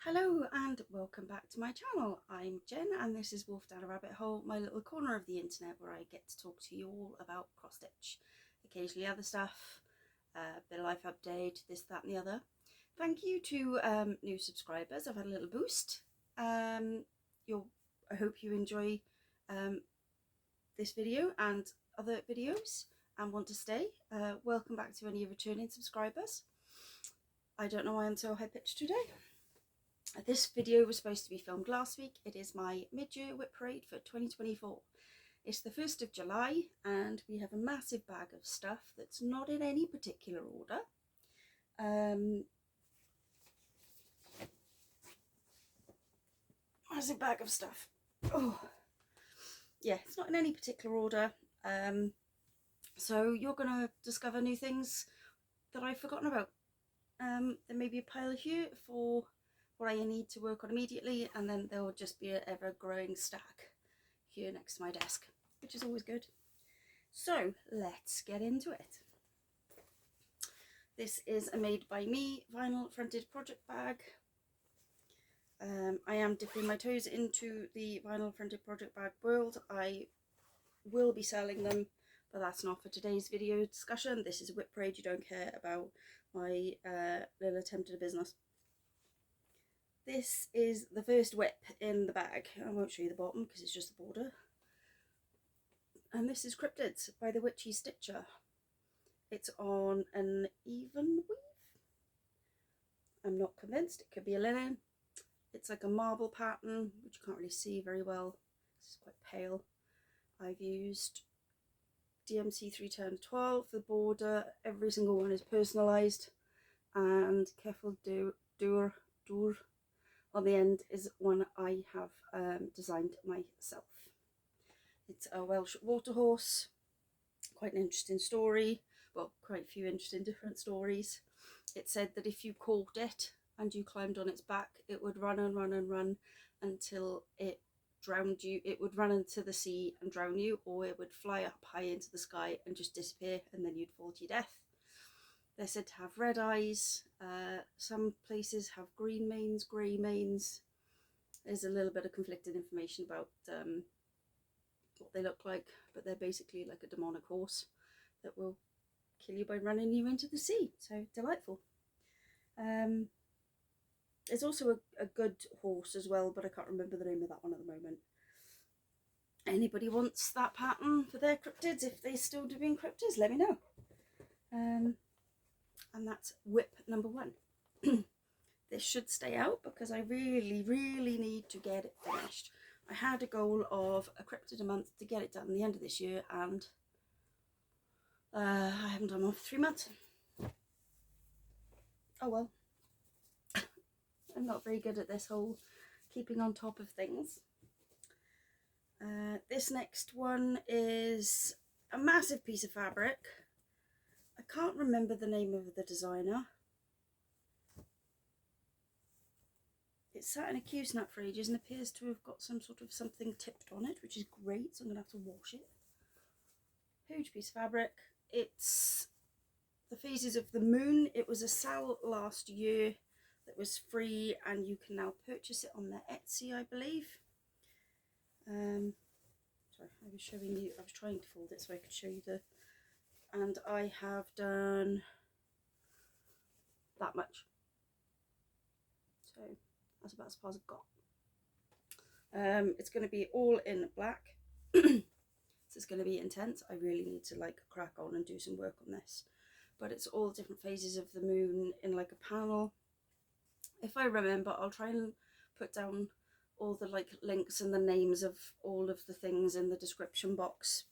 Hello and welcome back to my channel. I'm Jen and this is Wolf Down a Rabbit Hole, my little corner of the internet where I get to talk to you all about cross stitch, occasionally other stuff, bit of life update, this, that and the other. Thank you to new subscribers. I've had a little boost. I hope you enjoy this video and other videos and want to stay. Welcome back to any returning subscribers. I don't know why I'm so high pitched today. This video was supposed to be filmed last week. It is my mid-year WIP parade for 2024. It's the 1st of July and we have a massive bag of stuff that's not in any particular order. Massive bag of stuff. Oh, yeah, it's not in any particular order. So you're going to discover new things that I've forgotten about. There may be a pile here for what I need to work on immediately, and then there will just be an ever-growing stack here next to my desk, which is always good. So let's get into it. This is a made by me vinyl fronted project bag. I am dipping my toes into the vinyl fronted project bag world. I will be selling them, but that's not for today's video discussion. This is a WIP parade. You don't care about my little attempt at a business. This is the first WIP in the bag. I won't show you the bottom because it's just the border. And this is Cryptid by the Witchy Stitcher. It's on an even weave. I'm not convinced. It could be a linen. It's like a marble pattern, which you can't really see very well. It's quite pale. I've used DMC 310-12. The border, every single one is personalised. And careful door on the end is one I have designed myself. It's a Welsh water horse, quite an interesting story, well, quite a few interesting different stories. It said that if you caught it and you climbed on its back, it would run and run and run until it drowned you. It would run into the sea and drown you, or it would fly up high into the sky and just disappear, and then you'd fall to your death. They're said to have red eyes. Some places have green manes, grey manes. There's a little bit of conflicting information about what they look like, but they're basically like a demonic horse that will kill you by running you into the sea. So delightful. There's also a good horse as well, but I can't remember the name of that one at the moment. Anybody wants that pattern for their cryptids, if they're still doing cryptids, let me know. And that's WIP number 1. This should stay out because I really need to get it finished. I had a goal of a cryptid a month to get it done at the end of this year, and I haven't done one for 3 months. Oh well. I'm not very good at this whole keeping on top of things. This next one is a massive piece of fabric. I can't remember the name of the designer. It sat in a Q-snap for ages and appears to have got some sort of something tipped on it, which is great, so I'm going to have to wash it. Huge piece of fabric. It's the phases of the moon. It was a SAL last year that was free, and you can now purchase it on their Etsy, I believe. Sorry, I was showing you, I was trying to fold it so I could show you the, and I have done that much. So that's about as far as I've got. It's going to be all in black. So it's going to be intense. I really need to like crack on and do some work on this. But it's all different phases of the moon in like a panel. If I remember, I'll try and put down all the like links and the names of all of the things in the description box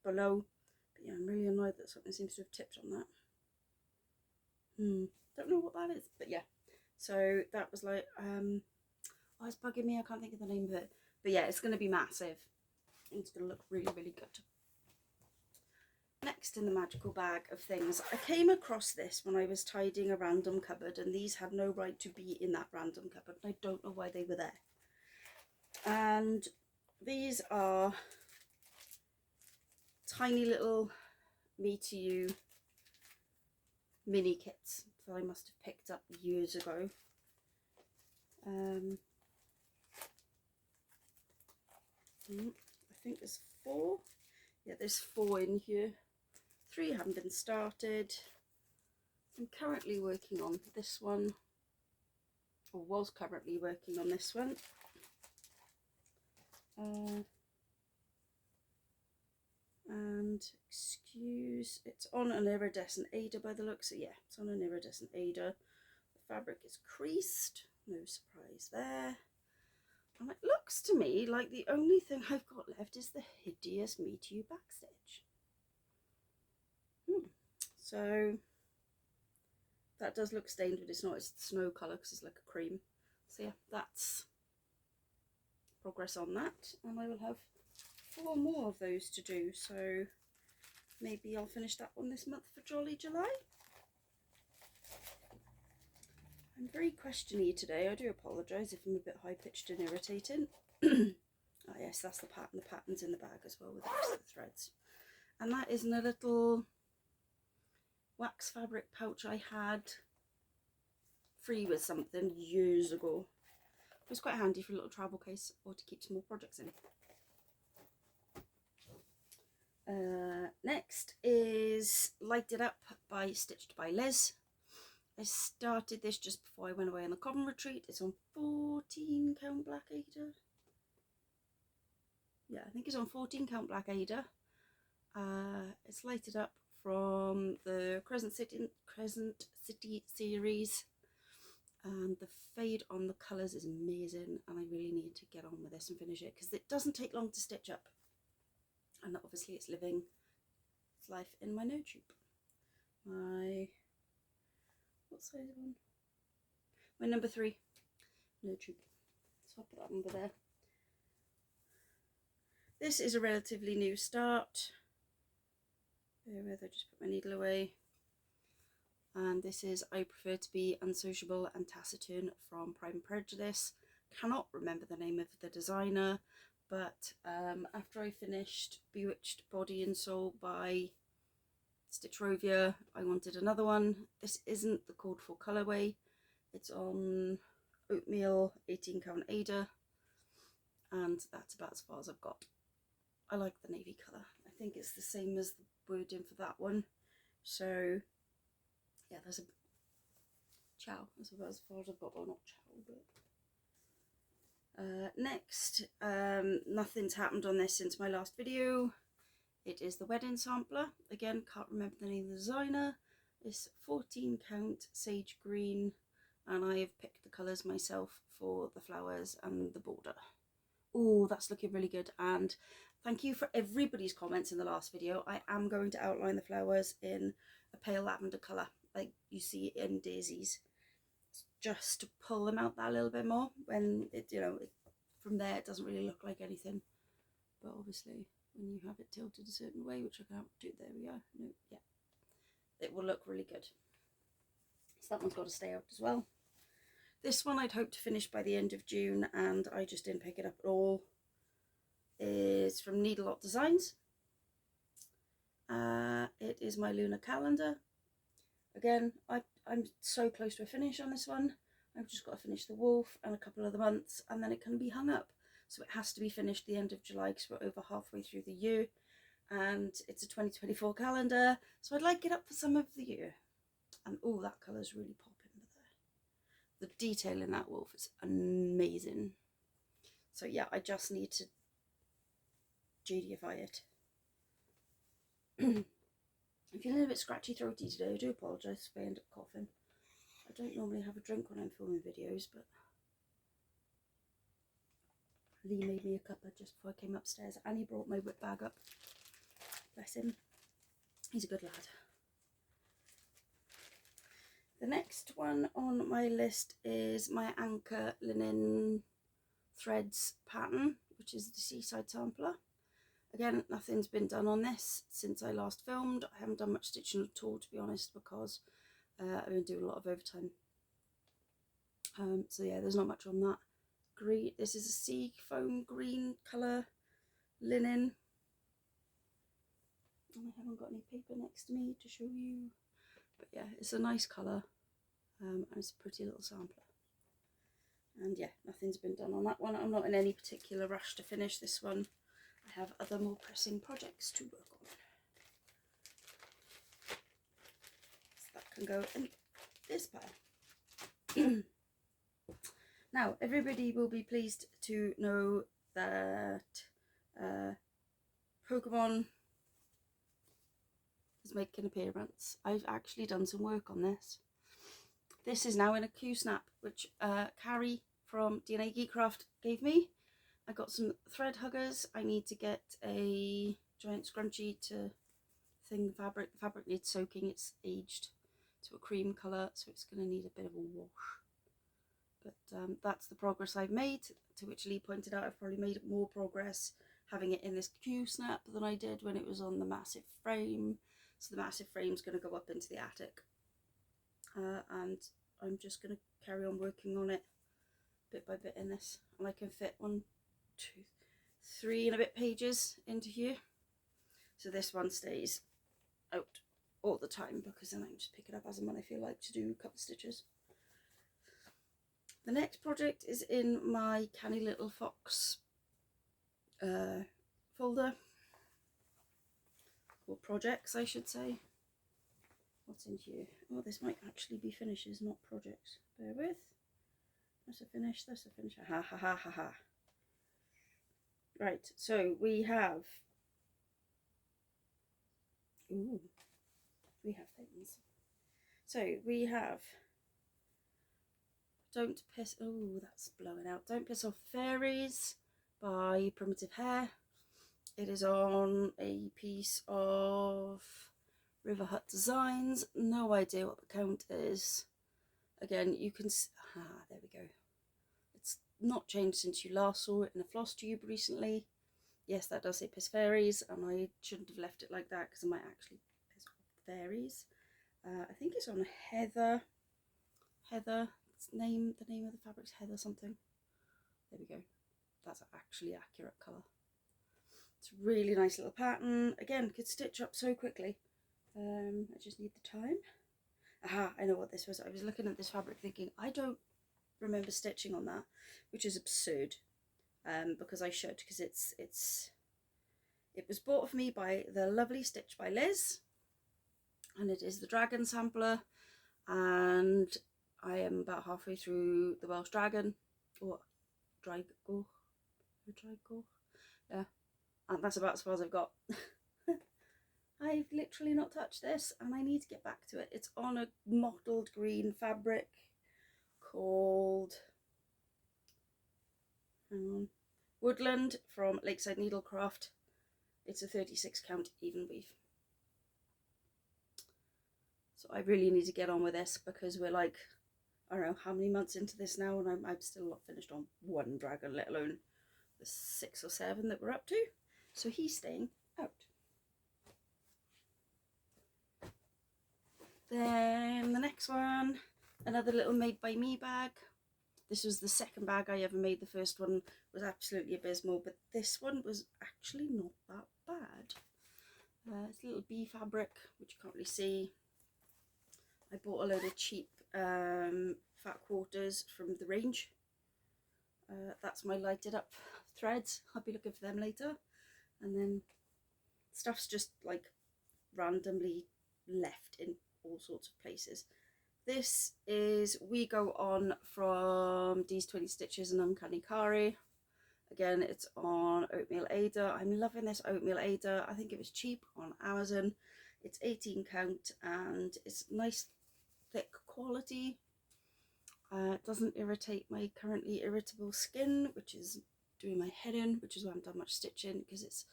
below. But yeah, I'm really annoyed that something seems to have tipped on that. Don't know what that is, but yeah. So that was like, oh, it's bugging me, I can't think of the name of it. But yeah, it's going to be massive. And it's going to look really good. Next in the magical bag of things, I came across this when I was tidying a random cupboard, and these have no right to be in that random cupboard. I don't know why they were there. And these are tiny little me to you mini kits that I must have picked up years ago. I think there's 4. Yeah, there's 4 in here. 3 haven't been started. I'm currently working on this one, or was currently working on this one. And excuse, it's on an iridescent Ada by the looks of it. Yeah, it's on an iridescent Ada. The fabric is creased, no surprise there. And it looks to me like the only thing I've got left is the hideous Me Too backstitch. So that does look stained, but it's not. It's the snow colour because it's like a cream. So yeah, that's progress on that, and I will have 4 more of those to do. So maybe I'll finish that one this month for Jolly July. I'm very questiony today. I do apologise if I'm a bit high-pitched and irritating. Oh yes, that's the pattern. The pattern's in the bag as well with the rest of the threads. And that is in a little wax fabric pouch I had free with something years ago. It was quite handy for a little travel case or to keep small projects in. Next is Light It Up by Stitched by Liz. I started this just before I went away on the Coven retreat. It's on 14 count black Ada. Yeah, I think it's on 14 count black Ada. It's lighted up from the Crescent City series, and the fade on the colours is amazing, and I really need to get on with this and finish it because it doesn't take long to stitch up, and obviously it's living its life in my no tube. What size one? My number 3 no tube. So I'll put that number there. This is a relatively new start. Bear with, I just put my needle away. And this is I Prefer to Be Unsociable and Taciturn from Pride and Prejudice. Cannot remember the name of the designer, but after I finished Bewitched Body and Soul by Stitchrovia, I wanted another one. This isn't the called for colourway. It's on oatmeal 18 count Ada, and that's about as far as I've got. I like the navy colour. I think it's the same as the wording for that one. So yeah, there's a chow. That's about as far as I've got. Well, not chow, but next, nothing's happened on this since my last video. It is the wedding sampler. Again, can't remember the name of the designer. It's 14 count sage green, and I have picked the colours myself for the flowers and the border. Oh, that's looking really good. And thank you for everybody's comments in the last video. I am going to outline the flowers in a pale lavender colour, like you see in daisies, just to pull them out that little bit more. When it, from there it doesn't really look like anything, but obviously when you have it tilted a certain way, which I can't do, there we go. No, yeah, it will look really good. So that one's got to stay out as well. This one I'd hoped to finish by the end of June, and I just didn't pick it up at all. It's from Needlelot Designs. It is my lunar calendar. Again, I'm so close to a finish on this one. I've just got to finish the wolf and a couple of the months, and then it can be hung up. So it has to be finished the end of July because we're over halfway through the year, and it's a 2024 calendar. So I'd like it up for some of the year. And oh, that colour's really popping there. The detail in that wolf is amazing. So yeah, I just need to JDify it. I'm feeling a bit scratchy throaty today. I do apologise if I end up coughing. I don't normally have a drink when I'm filming videos, but Lee made me a cuppa just before I came upstairs, and he brought my WIP bag up. Bless him. He's a good lad. The next one on my list is my Anchor Linen Threads pattern, which is the Seaside Sampler. Again, nothing's been done on this since I last filmed. I haven't done much stitching at all, to be honest, because I've been doing a lot of overtime. So yeah, there's not much on that. Green. This is a sea foam green colour linen. And I haven't got any paper next to me to show you, but yeah, it's a nice colour, and it's a pretty little sampler. And yeah, nothing's been done on that one. I'm not in any particular rush to finish this one. I have other more pressing projects to work on. So that can go in this pile. Now, everybody will be pleased to know that Pokemon is making an appearance. I've actually done some work on this. This is now in a Q-snap, which Carrie from DNA Geekcraft gave me. I got some thread huggers. I need to get a giant scrunchie to thing fabric. The fabric needs soaking. It's aged to a cream colour, so it's going to need a bit of a wash. But that's the progress I've made, to which Lee pointed out I've probably made more progress having it in this Q-snap than I did when it was on the massive frame. So the massive frame's going to go up into the attic. And I'm just going to carry on working on it bit by bit in this. And I can fit 1, 2, 3 and a bit pages into here. So this one stays out all the time, because then I can just pick it up as and when I feel like to do a couple of stitches. The next project is in my Canny Little Fox folder, or projects I should say. What's in here? Oh, this might actually be finishes, not projects. Bear with. That's a finish, that's a finish. Ha ha ha ha ha. Right, so we have... Ooh, we have things. So we have... Don't Piss... Oh, that's blowing out. Don't Piss Off Fairies by Primitive Hair. It is on a piece of River Hut Designs. No idea what the count is. Again, you can... there we go. It's not changed since you last saw it in a Flosstube recently. Yes, that does say Piss Fairies, and I shouldn't have left it like that because I might actually piss off fairies. I think it's on Heather. Heather. The name of the fabric's Heather something. There we go. That's actually accurate colour. It's a really nice little pattern. Again, could stitch up so quickly. I just need the time. Aha, I know what this was. I was looking at this fabric thinking, I don't remember stitching on that, which is absurd. Because I should, because it was bought for me by the lovely Stitch by Liz, and it is the dragon sampler, and I am about halfway through the Welsh dragon, or Draigor, yeah, and that's about as far as I've got. I've literally not touched this, and I need to get back to it. It's on a mottled green fabric called, hang on, Woodland from Lakeside Needlecraft. It's a 36 count even weave. So I really need to get on with this, because we're like, I don't know how many months into this now, and I'm still not finished on one dragon, let alone the 6 or 7 that we're up to. So he's staying out. Then the next one, another little made by me bag. This was the second bag I ever made. The first one was absolutely abysmal, but this one was actually not that bad. It's a little bee fabric, which you can't really see. I bought a load of cheap fat quarters from the range. That's my lighted up threads. I'll be looking for them later. And then stuff's just like randomly left in all sorts of places. This is We Go On from D's 20 Stitches and Uncanny Kari. Again, it's on Oatmeal Ada. I'm loving this Oatmeal Ada. I think it was cheap on Amazon. It's 18 count and it's nice thick quality. It doesn't irritate my currently irritable skin, which is doing my head in, which is why I haven't done much stitching, because it's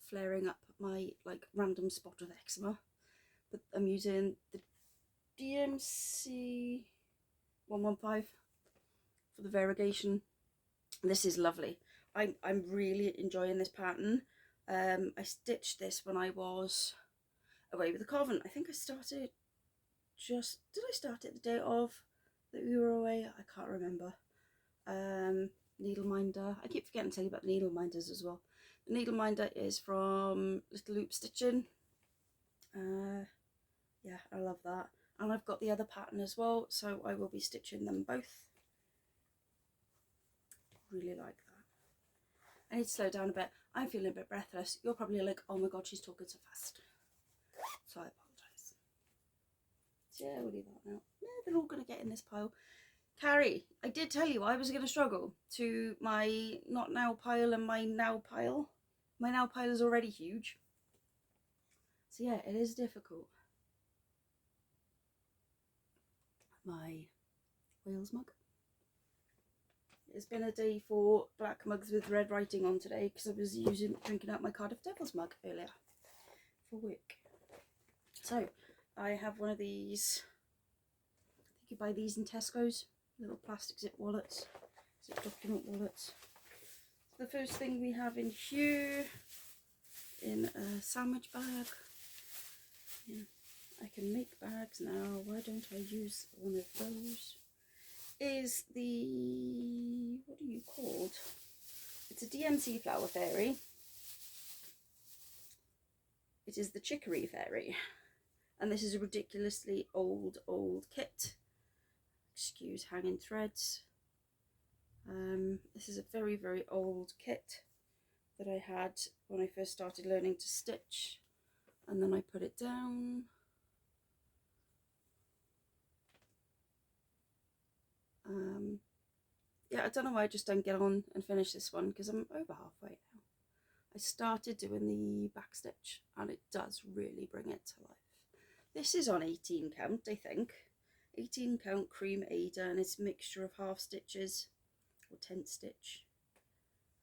flaring up my like random spot of eczema. But I'm using the DMC 115 for the variegation. This is lovely. I'm really enjoying this pattern. I stitched this when I was away with the Coven. I think I started did I start it the day of that we were away? I can't remember. Needle minder. I keep forgetting to tell you about the needle minders as well. The needle minder is from Little Loop Stitching. Yeah, I love that. And I've got the other pattern as well, so I will be stitching them both. really like that. I need to slow down a bit. I'm feeling a bit breathless. You're probably like, oh my god, she's talking so fast. So I apologise. So yeah, we'll leave that now. Yeah, they're all going to get in this pile. Carrie, I did tell you I was going to struggle to my not now pile and my now pile. My now pile is already huge. So yeah, it is difficult. My Wales mug. It's been a day for black mugs with red writing on today because I was drinking out my Cardiff Devils mug earlier for work. So I have one of these. I think you buy these in Tesco's, little plastic zip wallets, zip document wallets. So the first thing we have in here, in a sandwich bag. Yeah, I can make bags now. Why don't I use one of those? Is the, what are you called? It's a DMC flower fairy. It is the Chicory fairy. And this is a ridiculously old kit. Excuse hanging threads. This is a very, very old kit that I had when I first started learning to stitch. And then I put it down. Yeah, I don't know why I just don't get on and finish this one because I'm over halfway now. I started doing the back stitch and it does really bring it to life. This is on 18 count, I think. 18 count cream Ada, and it's a mixture of half stitches or tent stitch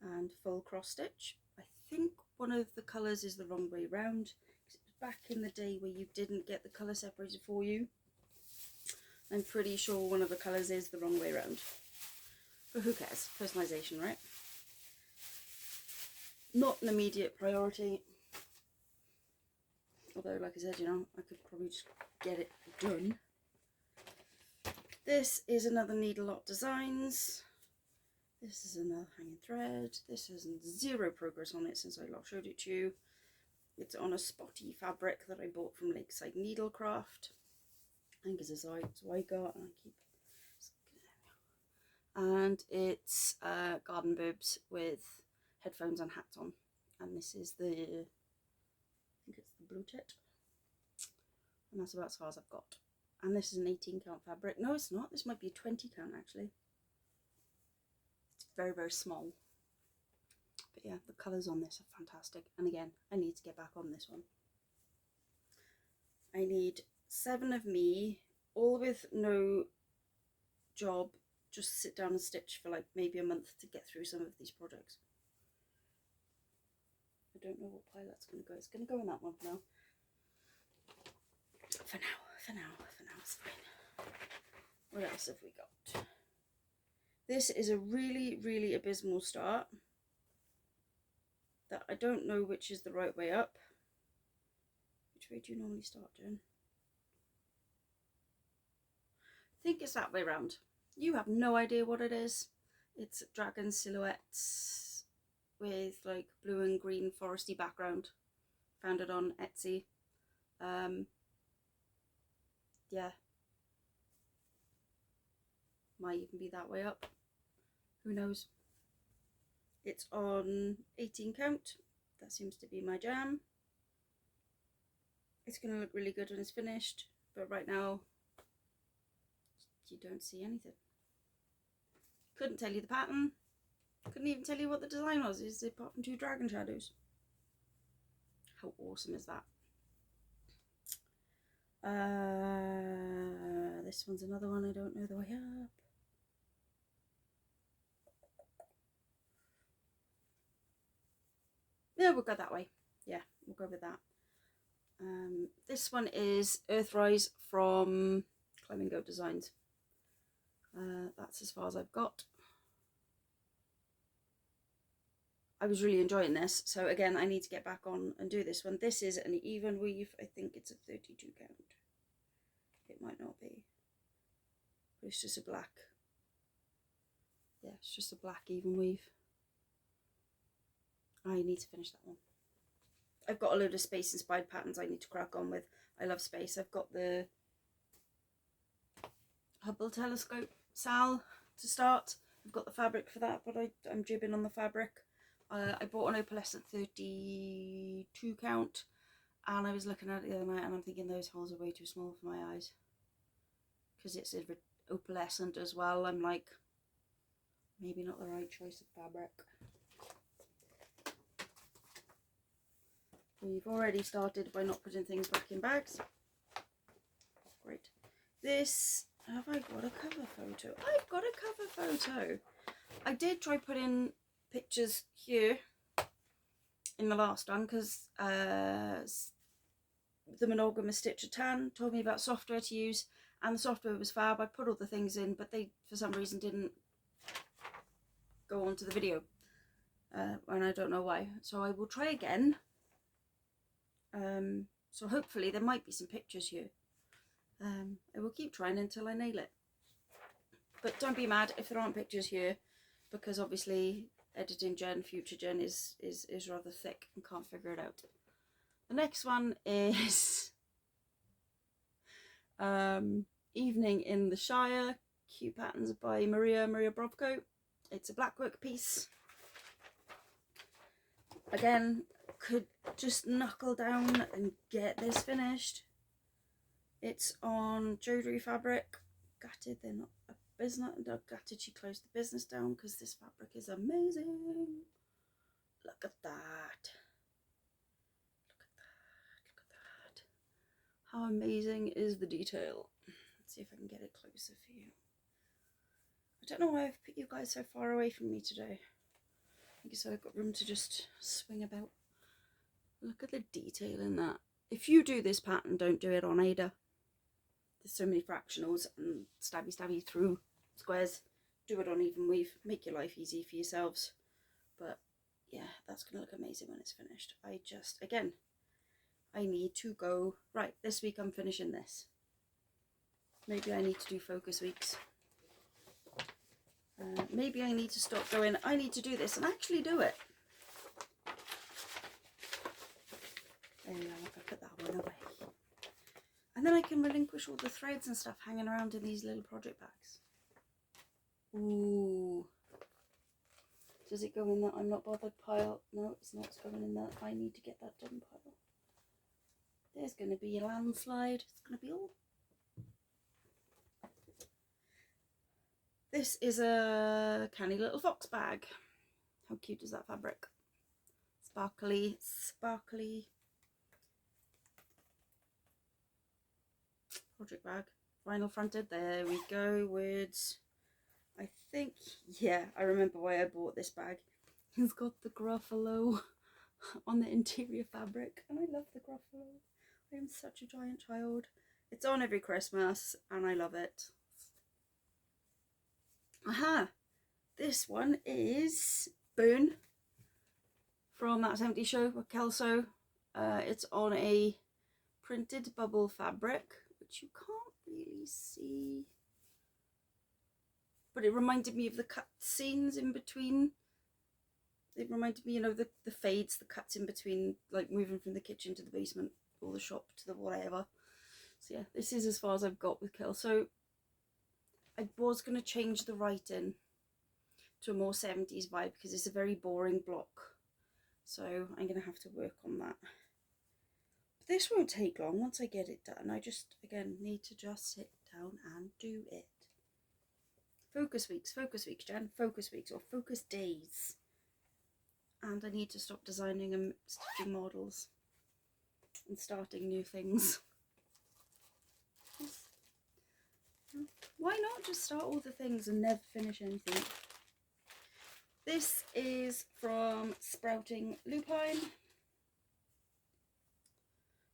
and full cross stitch. I think one of the colours is the wrong way round. It was back in the day where you didn't get the colour separated for you. I'm pretty sure one of the colours is the wrong way round. But who cares? Personalisation, right? Not an immediate priority. Although, like I said, you know, I could probably just get it done. This is another Needlelot Designs. This is another hanging thread. This has zero progress on it since I last showed it to you. It's on a spotty fabric that I bought from Lakeside Needlecraft. I think it's a Zygarde, and I keep. And it's garden boobs with headphones and hats on. And this is the, I think it's the blue tit. And that's about as far as I've got. And this is an 18 count fabric. No, it's not. This might be a 20 count actually. It's very, very small. But yeah, the colours on this are fantastic. And again, I need to get back on this one. I need 7 of me, all with no job. Just sit down and stitch for like maybe a month to get through some of these projects. I don't know what pile that's going to go. It's going to go in that one for now. For now, it's fine. What else have we got? This is a really, really abysmal start. That I don't know which is the right way up. Which way do you normally start, Jen? I think it's that way round. You have no idea what it is. It's dragon silhouettes with like blue and green foresty background. Found it on Etsy. Yeah. Might even be that way up. Who knows? It's on 18 count. That seems to be my jam. It's going to look really good when it's finished. But right now, you don't see anything. Couldn't tell you the pattern. Couldn't even tell you what the design was, apart from 2 dragon shadows. How awesome is that? This one's another one I don't know the way up. Yeah, we'll go that way. Yeah, we'll go with that. This one is Earthrise from Flamingo Designs. That's as far as I've got. I was really enjoying this, so again I need to get back on and do this one. This is an even weave. I think it's a 32 count. It might not be, but it's just a black. Yeah, it's just a black even weave. I need to finish that one. I've got a load of space inspired patterns I need to crack on with. I love space. I've got the Hubble telescope SAL to start. I've got the fabric for that, but I'm jibbing on the fabric. I bought an opalescent 32 count, and I was looking at it the other night and I'm thinking those holes are way too small for my eyes. Because it's opalescent as well, I'm like, maybe not the right choice of fabric. We've already started by not putting things back in bags. Great. This, have I got a cover photo? I've got a cover photo. I did try putting pictures here in the last one because the monogamous Stitcher Tan told me about software to use, and the software was fab. I put all the things in, but they for some reason didn't go onto the video, and I don't know why. So I will try again. So hopefully there might be some pictures here. I will keep trying until I nail it. But don't be mad if there aren't pictures here, because obviously editing gen, future gen is rather thick and can't figure it out. The next one is Evening in the Shire, cute patterns by Maria Brovko. It's a blackwork piece. Again, could just knuckle down and get this finished. It's on Embroidery fabric. Gutted they're not a business. Gutted she closed the business down because this fabric is amazing. Look at that. Look at that. Look at that. How amazing is the detail? Let's see if I can get it closer for you. I don't know why I've put you guys so far away from me today. I guess I've got room to just swing about. Look at the detail in that. If you do this pattern, don't do it on Ada. There's so many fractionals and stabby through squares. Do it on even weave. Make your life easy for yourselves. But yeah, that's going to look amazing when it's finished. Again, I need to go, right, this week I'm finishing this. Maybe I need to do focus weeks. Maybe I need to stop going, I need to do this and actually do it. There we are, I put that one away. And then I can relinquish all the threads and stuff hanging around in these little project bags. Ooh. Does it go in that I'm not bothered pile? No, it's not going in that I need to get that done pile. There's going to be a landslide. It's going to be all. This is a canny little fox bag. How cute is that fabric? Sparkly, sparkly. Project bag, vinyl fronted. There we go. Words. I think, yeah, I remember why I bought this bag. It's got the Gruffalo on the interior fabric, and I love the Gruffalo. I am such a giant child. It's on every Christmas, and I love it. Aha! This one is Burn from That 70 Show with Kelso. It's on a printed bubble fabric, which you can't really see, but it reminded me of the cut scenes in between. It reminded me, you know, the fades, the cuts in between, like moving from the kitchen to the basement or the shop to the whatever. So yeah, this is as far as I've got with Kelso. I was going to change the writing to a more 70s vibe because it's a very boring block, so I'm going to have to work on that. This won't take long once I get it done. I just, again, need to just sit down and do it. Focus weeks, Jen. Focus weeks or focus days. And I need to stop designing and stitching models and starting new things. Why not just start all the things and never finish anything? This is from Sprouting Lupine.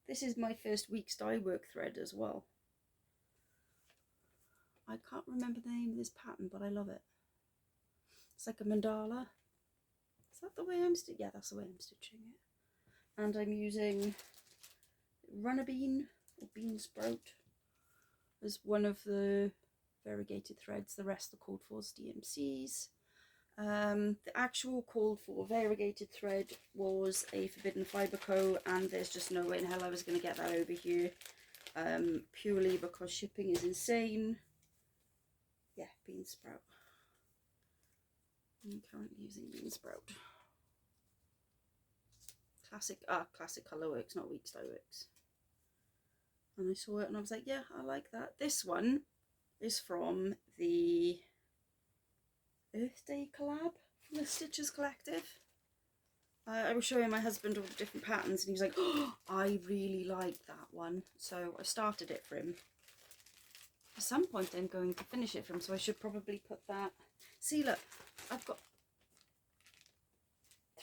This is my first week's dye work thread as well. I can't remember the name of this pattern, but I love it. It's like a mandala. Is that the way I'm stitching? Yeah, that's the way I'm stitching it. And I'm using runner bean or bean sprout as one of the variegated threads. The rest are called for DMCs. The actual called for variegated thread was a Forbidden Fibre Co, and there's just no way in hell I was going to get that over here, purely because shipping is insane. Yeah, bean sprout. I'm currently using Bean Sprout. Classic Colourworks, not Weeks Works. And I saw it and I was like, yeah, I like that. This one is from the Earth Day collab from the Stitchers Collective. I was showing my husband all the different patterns and he was like, oh, I really like that one. So I started it for him. At some point I'm going to finish it for him, so I should probably put that. See, look, I've got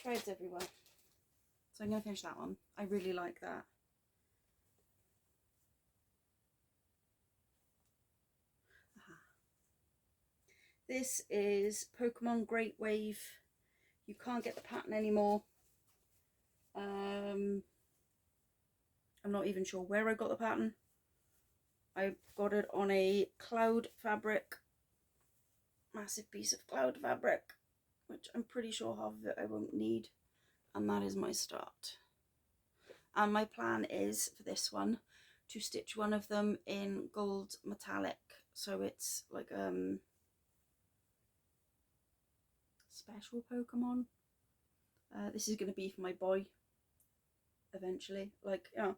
threads everywhere. So I'm going to finish that one. I really like that. This is Pokemon Great Wave. You can't get the pattern anymore. I'm not even sure where I got the pattern. I got it on a cloud fabric, massive piece of cloud fabric, which I'm pretty sure half of it I won't need, and that is my start. And my plan is for this one to stitch one of them in gold metallic, so it's like special Pokemon. This is going to be for my boy eventually, like, you know,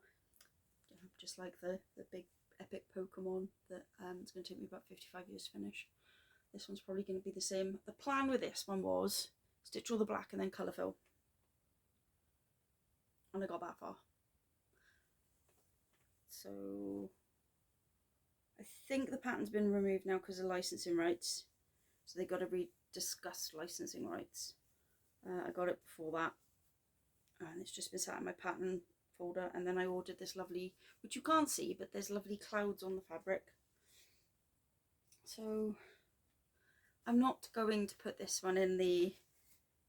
just like the big epic Pokemon that it's going to take me about 55 years to finish. This one's probably going to be the same. The plan with this one was stitch all the black and then colour fill, and I got that far. So I think the pattern's been removed now because of licensing rights, so they got to rediscuss licensing rights. I got it before that, and it's just been sat in my pattern folder. And then I ordered this lovely, which you can't see, but there's lovely clouds on the fabric. So I'm not going to put this one in the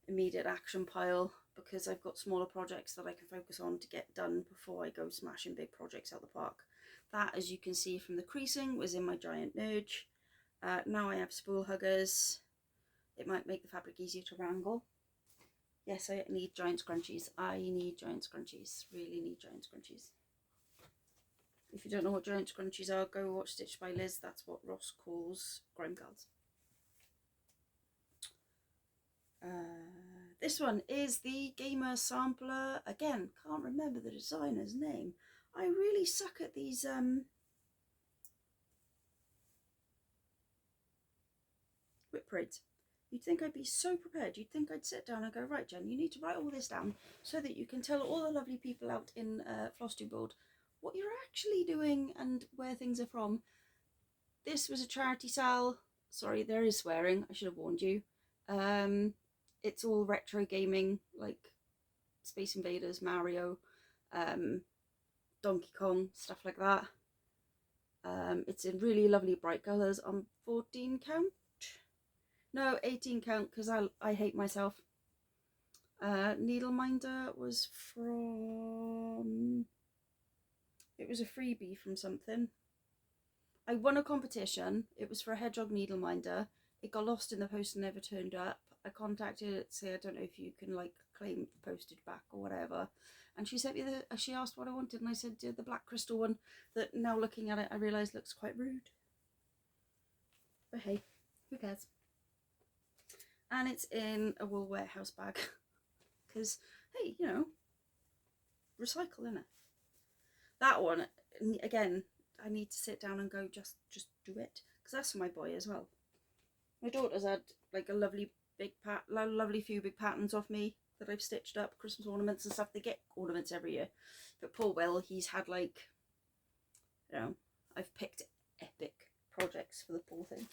immediate action pile because I've got smaller projects that I can focus on to get done before I go smashing big projects out the park. That, as you can see from the creasing, was in my giant merge. Now I have spool huggers. It might make the fabric easier to wrangle. Yes, I need giant scrunchies. I need giant scrunchies. Really need giant scrunchies. If you don't know what giant scrunchies are, go watch Stitched by Liz. That's what Ross calls grime guards. This one is the Gamer Sampler. Again, can't remember the designer's name. I really suck at these WIP parades. You'd think I'd be so prepared. You'd think I'd sit down and go, right, Jen, you need to write all this down so that you can tell all the lovely people out in Flosstube World what you're actually doing and where things are from. This was a charity SAL. Sorry, there is swearing. I should have warned you. It's all retro gaming, like Space Invaders, Mario, Donkey Kong, stuff like that. It's in really lovely bright colours on 14 count. No, 18 count, because I hate myself. Needleminder was from... It was a freebie from something. I won a competition. It was for a hedgehog needleminder. It got lost in the post and never turned up. I contacted it to say, I don't know if you can like claim the postage back or whatever. And she sent me she asked what I wanted, and I said the black crystal one that now looking at it I realise looks quite rude. But hey, who cares? And it's in a wool warehouse bag because, hey, you know, recycle, innit? That one, again, I need to sit down and go just do it, because that's for my boy as well. My daughter's had like a lovely few big patterns off me that I've stitched up, Christmas ornaments and stuff. They get ornaments every year, but poor Will, he's had like, you know, I've picked epic projects for the poor thing.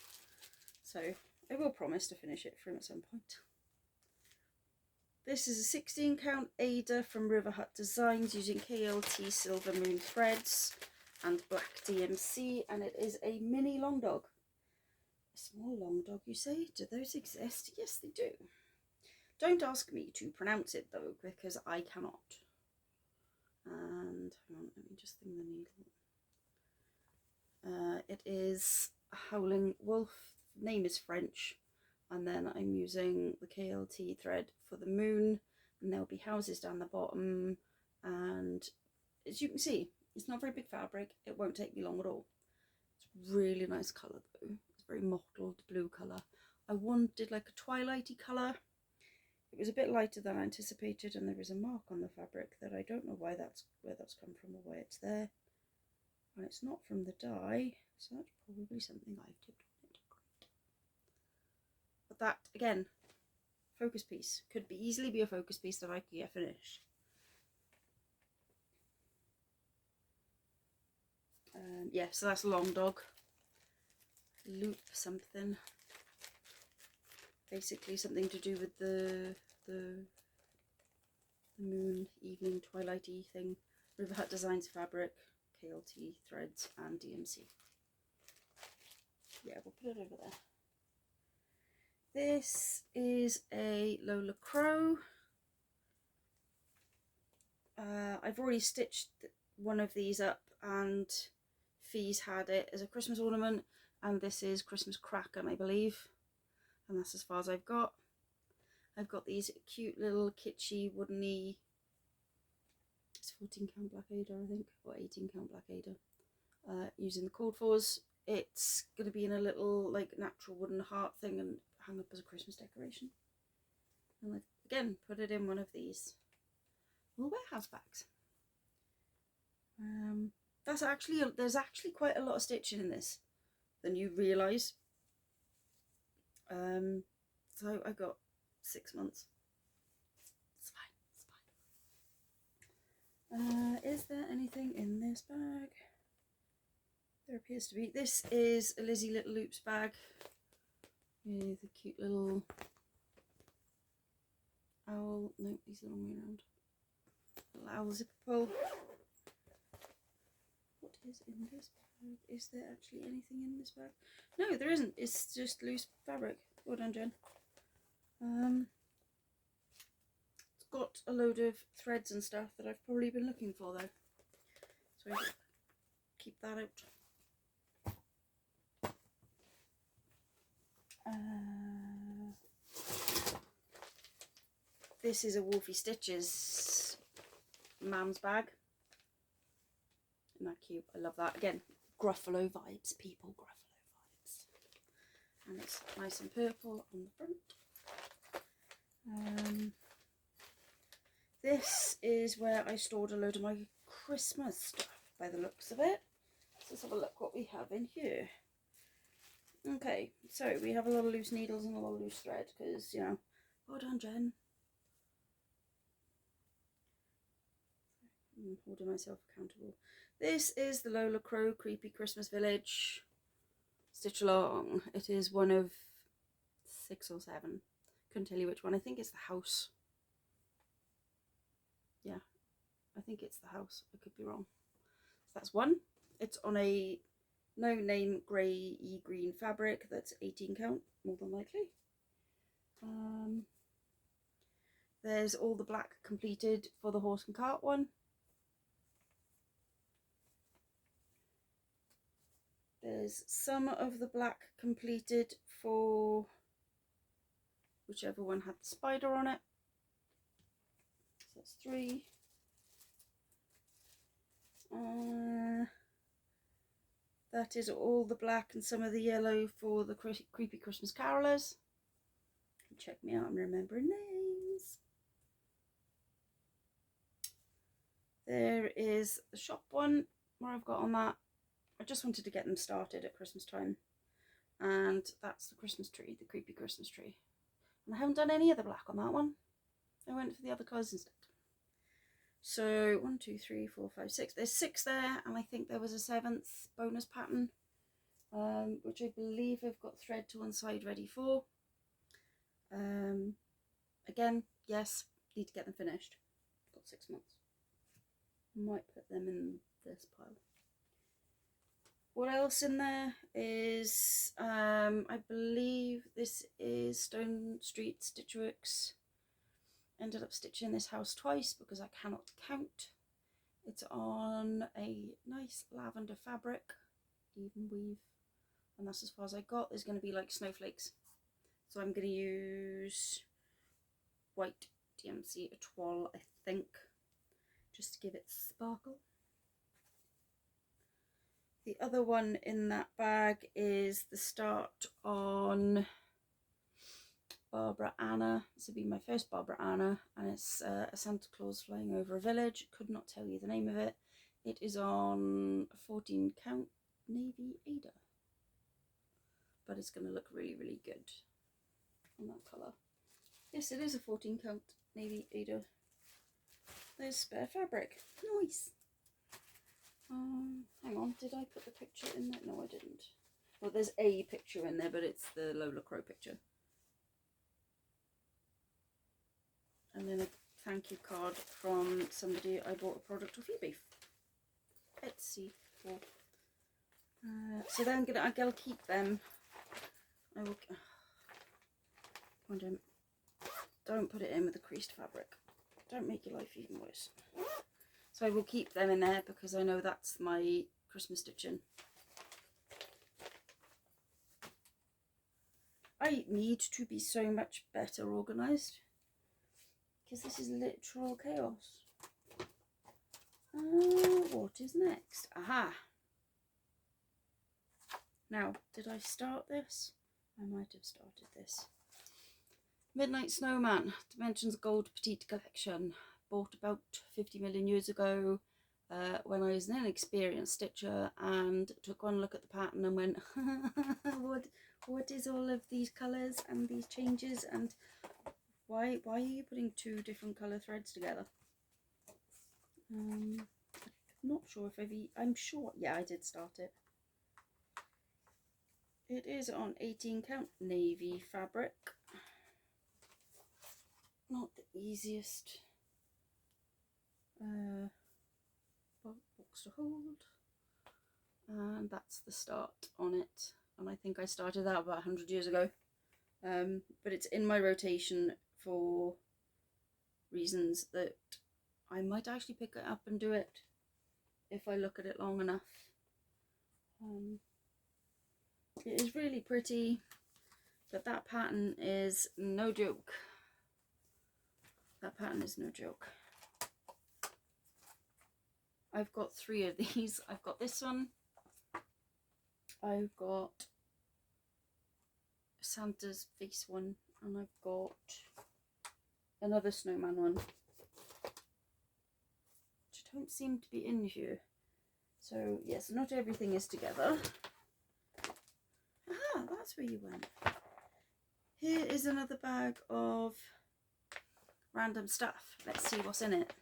So I will promise to finish it for him at some point. This is a 16 count Ada from River Hut Designs using KLT Silver Moon threads and black DMC, and it is a mini long dog. A small long dog, you say? Do those exist? Yes, they do. Don't ask me to pronounce it though, because I cannot. And hang on, let me just thing the needle. It is a Howling Wolf. Name is French, and then I'm using the KLT thread for the moon, and there'll be houses down the bottom. And as you can see, it's not very big fabric. It won't take me long at all. It's really nice colour though. It's very mottled blue colour. I wanted like a twilighty colour. It was a bit lighter than I anticipated, and there is a mark on the fabric that I don't know where that's come from or why it's there. And it's not from the dye, so that's probably something I've tipped on it. But that, again, focus piece. Could be easily be a focus piece that I could get finished. Yeah, so that's a long dog. Loop something. Basically something to do with the moon, evening, twilighty thing. River Hut Designs fabric, KLT threads, and DMC. Yeah, we'll put it over there. This is a Lola Crow. I've already stitched one of these up, and Fee's had it as a Christmas ornament, and this is Christmas Kraken, I believe, and that's as far as I've got. I've got these cute little kitschy woodeny, it's 14 count black Ada I think, or 18 count black Ada, using the cord fours. It's going to be in a little like natural wooden heart thing and hang up as a Christmas decoration. And I've again put it in one of these little warehouse bags. There's actually quite a lot of stitching in this than you realise. So I got 6 months. It's fine. Is there anything in this bag? There appears to be. This is a Lizzie Little Loops bag with a cute little owl. No, he's the wrong way around. Little owl zipper pull. What is in this bag? Is there actually anything in this bag? No, there isn't. It's just loose fabric. Well done, Jen. It's got a load of threads and stuff that I've probably been looking for though. So keep that out. This is a Wolfie Stitches Mam's bag. Isn't that cute? I love that. Again, Gruffalo vibes, people. Gruffalo vibes. And it's nice and purple on the front. This is where I stored a load of my Christmas stuff by the looks of it. So let's have a look what we have in here. Okay, so we have a lot of loose needles and a lot of loose thread because, you know, well done, Jen. I'm holding myself accountable. This is the Lola Crow Creepy Christmas Village stitch along. It is one of 6 or 7. Couldn't tell you which one. I think it's the house. Yeah, I think it's the house. I could be wrong. So that's one. It's on a no name grey green fabric that's 18 count, more than likely. There's all the black completed for the horse and cart one. There's some of the black completed for whichever one had the spider on it. So that's 3. That is all the black and some of the yellow for the Creepy Christmas Carolers. Check me out, I'm remembering names. There is the shop one where I've got on that. I just wanted to get them started at Christmas time. And that's the Christmas tree, the Creepy Christmas tree. And I haven't done any of the black on that one. I went for the other colours instead. So 1, 2, 3, 4, 5, 6. There's 6 there, and I think there was a 7th bonus pattern, which I believe I've got thread to one side ready for. Again, yes, need to get them finished. Got 6 months. Might put them in this pile. What else in there is, I believe this is Stone Street Stitchworks. Ended up stitching this house twice because I cannot count. It's on a nice lavender fabric, even weave, and that's as far as I got. There's going to be like snowflakes, so I'm going to use white DMC Etoile, I think, just to give it sparkle. The other one in that bag is the start on Barbara Anna. This will be my first Barbara Anna, and it's a Santa Claus flying over a village. Could not tell you the name of it. It is on 14 count Navy Ada, but it's going to look really, really good on that colour. Yes, it is a 14 count Navy Ada. There's spare fabric. Nice. Hang on, did I put the picture in there? No, I didn't. Well, there's a picture in there, but it's the Lola Crow picture. And then a thank you card from somebody I bought a product off eBay. Etsy. So then I'm gonna keep them. I will. Don't put it in with the creased fabric. Don't make your life even worse. So I will keep them in there because I know that's my Christmas stitching. I need to be so much better organised because this is literal chaos. What is next? Aha! Now, did I start this? I might have started this. Midnight Snowman, Dimensions Gold Petite Collection. Bought about 50 million years ago when I was an inexperienced stitcher, and took one look at the pattern and went, what is all of these colours and these changes, and why are you putting two different colour threads together? I'm not sure if I'm sure, yeah, I did start it. It is on 18 count navy fabric. Not the easiest box to hold, and that's the start on it, and I think I started that about 100 years ago, but it's in my rotation for reasons that I might actually pick it up and do it if I look at it long enough. It is really pretty, but that pattern is no joke. That pattern is no joke. I've got 3 of these. I've got this one. I've got Santa's face one, and I've got another snowman one, which don't seem to be in here. So yes, not everything is together. Aha, that's where you went. Here is another bag of random stuff. Let's see what's in it.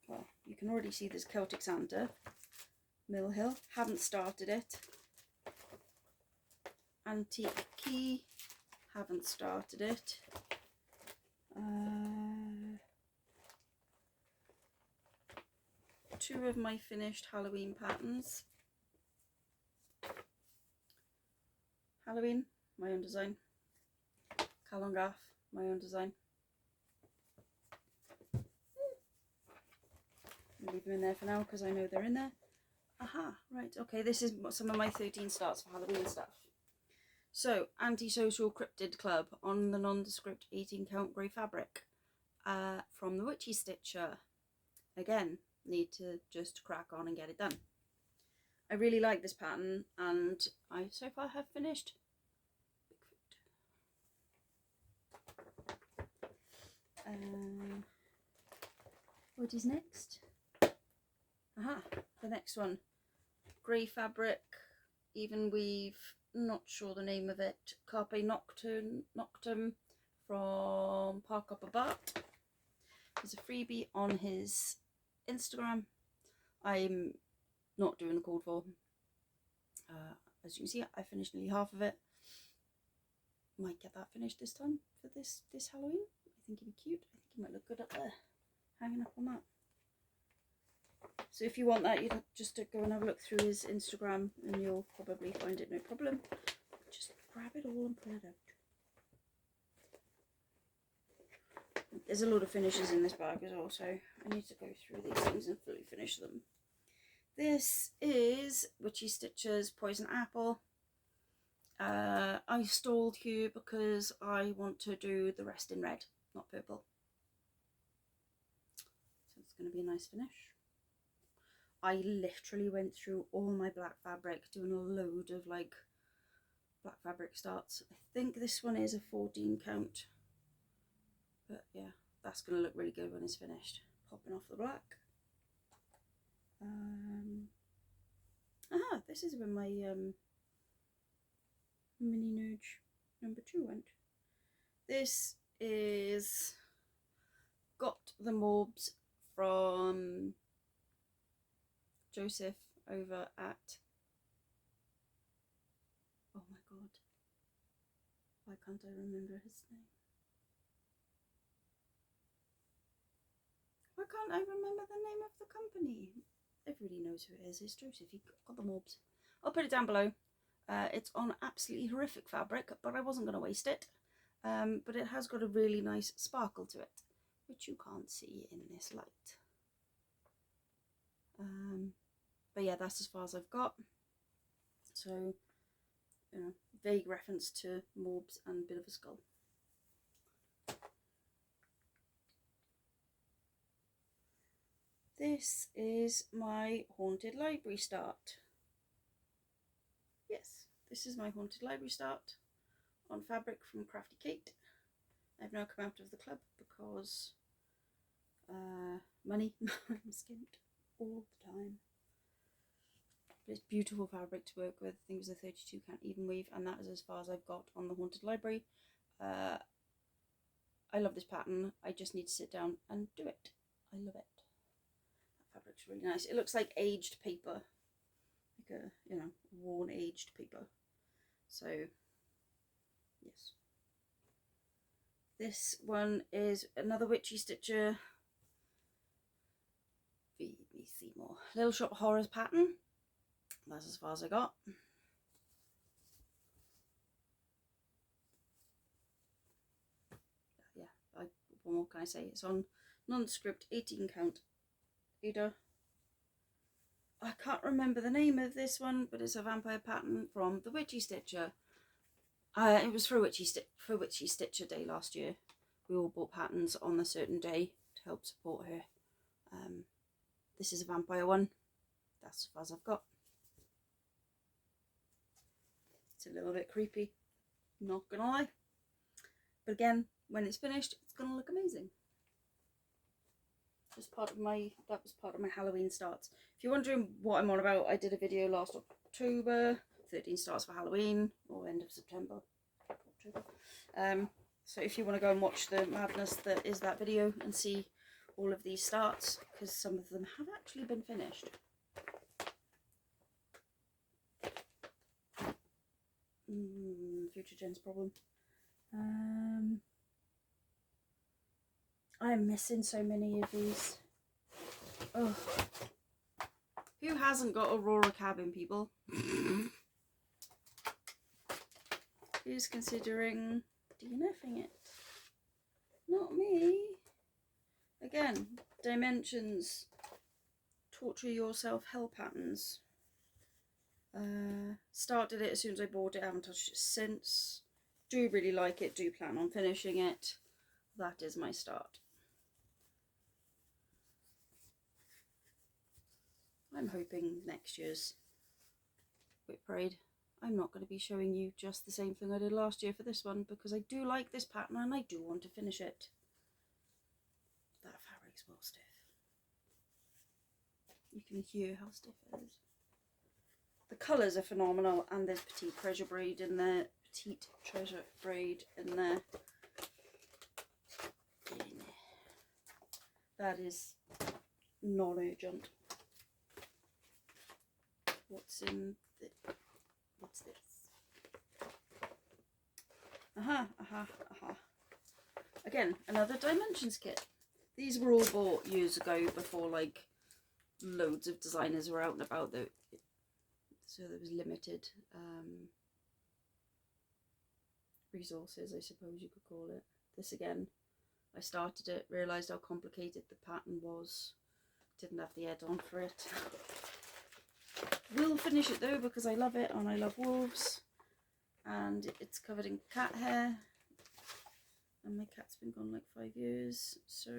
Well, you can already see there's Celtic Santa, Mill Hill, haven't started it. Antique Key, haven't started it. 2 of my finished Halloween patterns. Halloween, my own design. Calongath, my own design. I'll leave them in there for now because I know they're in there. Aha, right, okay, this is some of my 13 starts for Halloween stuff. So, Antisocial Cryptid Club on the nondescript 18 count grey fabric from the Witchy Stitcher. Again, need to just crack on and get it done. I really like this pattern, and I so far have finished Bigfoot. What is next? Aha, the next one. Grey fabric, even weave, not sure the name of it. Carpe Noctum from Park Upper Bart. There's a freebie on his Instagram. I'm not doing the called for. As you can see, I finished nearly half of it. Might get that finished this time for this Halloween. I think he'd be cute. I think he might look good up there, hanging up on that. So if you want that, you just go and have a look through his Instagram and you'll probably find it no problem. Just grab it all and pull it out. There's a lot of finishes in this bag as well, so I need to go through these things and fully finish them. This is Witchy Stitcher's Poison Apple. I stalled here because I want to do the rest in red, not purple. So it's going to be a nice finish. I literally went through all my black fabric doing a load of like black fabric starts. I think this one is a 14 count, but yeah, that's going to look really good when it's finished. Popping off the black. This is where my mini nudge number 2 went. This is got the Morbs from Joseph over at, oh my god, why can't I remember his name? Why can't I remember the name of the company? Everybody knows who it is. It's Joseph. He got the Morbs. I'll put it down below. It's on absolutely horrific fabric, but I wasn't going to waste it. But it has got a really nice sparkle to it, which you can't see in this light. But yeah, that's as far as I've got. So, you know, vague reference to Morbs and Bit of a Skull. This is my Haunted Library start. Yes, this is my Haunted Library start on fabric from Crafty Kate. I've now come out of the club because money. I'm skint all the time. But it's beautiful fabric to work with. I think it was a 32 count even weave, and that is as far as I've got on the Haunted Library. I love this pattern. I just need to sit down and do it. I love it. That fabric's really nice. It looks like aged paper, like a, you know, worn aged paper. So yes, this one is another Witchy Stitcher. Feed me Seymour. Little Shop Horrors pattern. That's as far as I got. Yeah, what more can I say? It's on nondescript 18 count Ada. I can't remember the name of this one, but it's a vampire pattern from the Witchy Stitcher. It was for Witchy Stitcher Day last year. We all bought patterns on a certain day to help support her. This is a vampire one. That's as far as I've got. It's a little bit creepy, not gonna lie. But again, when it's finished, it's gonna look amazing. That was part of my Halloween starts. If you're wondering what I'm on about, I did a video last October, 13 starts for Halloween, or end of September, October. So if you want to go and watch the madness that is that video and see all of these starts, because some of them have actually been finished. Future Gen's problem. I'm missing so many of these. Oh, who hasn't got Aurora Cabin, people? Who's considering DNFing it? Not me. Again, dimensions, torture yourself hell patterns. Started it as soon as I bought it, haven't touched it since. Do really like it, do plan on finishing it. That is my start. I'm hoping next year's WIP Parade, I'm not going to be showing you just the same thing I did last year for this one, because I do like this pattern and I do want to finish it. That fabric's well stiff. You can hear how stiff it is. The colours are phenomenal, and there's Petite Treasure Braid in there. Petite Treasure Braid in there. That is non-urgent. What's in the... What's this? Aha. Again, another Dimensions kit. These were all bought years ago before, like, loads of designers were out and about, though. So there was limited resources, I suppose you could call it. This again, I started it, realised how complicated the pattern was, didn't have the head on for it. Will finish it though, because I love it and I love wolves, and it's covered in cat hair, and my cat's been gone like 5 years, so